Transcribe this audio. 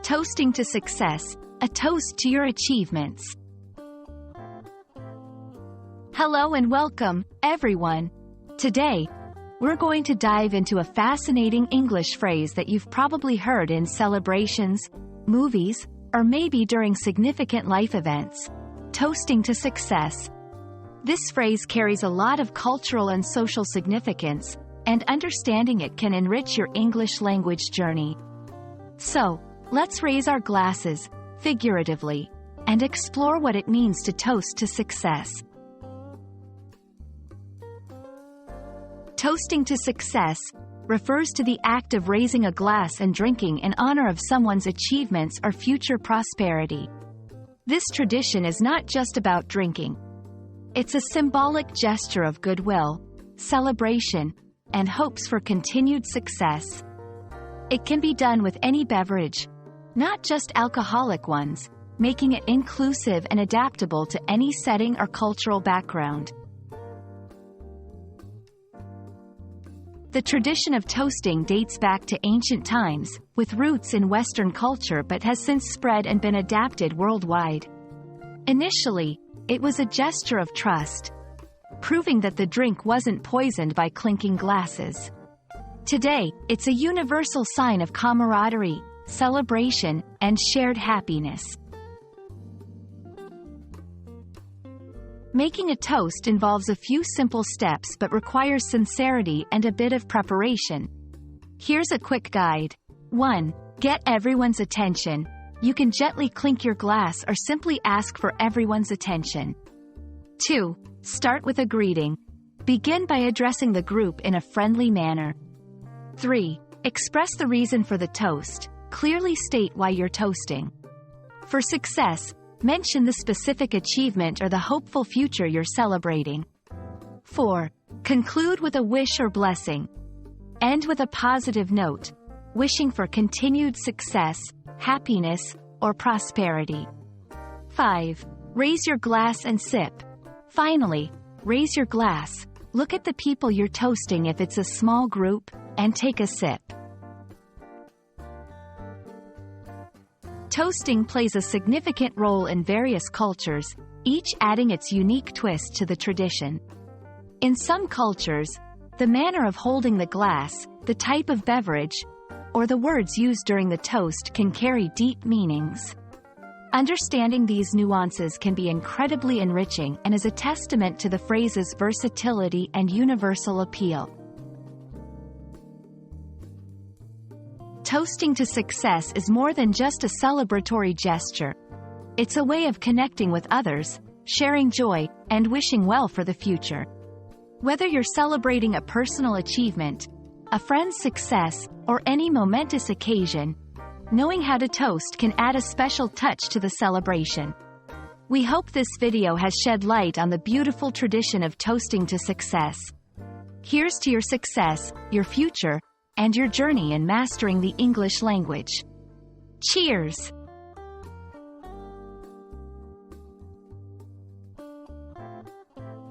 Toasting to success, a toast to your achievements. Hello and welcome, everyone. Today, we're going to dive into a fascinating English phrase that you've probably heard in celebrations, movies, or maybe during significant life events. Toasting to success. This phrase carries a lot of cultural and social significance, and understanding it can enrich your English language journey. So, let's raise our glasses, figuratively, and explore what it means to toast to success. Toasting to success refers to the act of raising a glass and drinking in honor of someone's achievements or future prosperity. This tradition is not just about drinking. It's a symbolic gesture of goodwill, celebration, and hopes for continued success. It can be done with any beverage, not just alcoholic ones, making it inclusive and adaptable to any setting or cultural background. The tradition of toasting dates back to ancient times, with roots in Western culture but has since spread and been adapted worldwide. Initially, it was a gesture of trust, proving that the drink wasn't poisoned by clinking glasses. Today, it's a universal sign of camaraderie, celebration, and shared happiness. Making a toast involves a few simple steps but requires sincerity and a bit of preparation. Here's a quick guide. 1. Get everyone's attention. You can gently clink your glass or simply ask for everyone's attention. 2. Start with a greeting. Begin by addressing the group in a friendly manner. 3. Express the reason for the toast. Clearly state why you're toasting. For success, mention the specific achievement or the hopeful future you're celebrating. 4. Conclude with a wish or blessing. End with a positive note, wishing for continued success, happiness, or prosperity. 5. Raise your glass and sip. Finally, raise your glass, look at the people you're toasting if it's a small group, and take a sip. Toasting plays a significant role in various cultures, each adding its unique twist to the tradition. In some cultures, the manner of holding the glass, the type of beverage, or the words used during the toast can carry deep meanings. Understanding these nuances can be incredibly enriching and is a testament to the phrase's versatility and universal appeal. Toasting to success is more than just a celebratory gesture. It's a way of connecting with others, sharing joy, and wishing well for the future. Whether you're celebrating a personal achievement, a friend's success, or any momentous occasion, knowing how to toast can add a special touch to the celebration. We hope this video has shed light on the beautiful tradition of toasting to success. Here's to your success, your future, and your journey in mastering the English language. Cheers!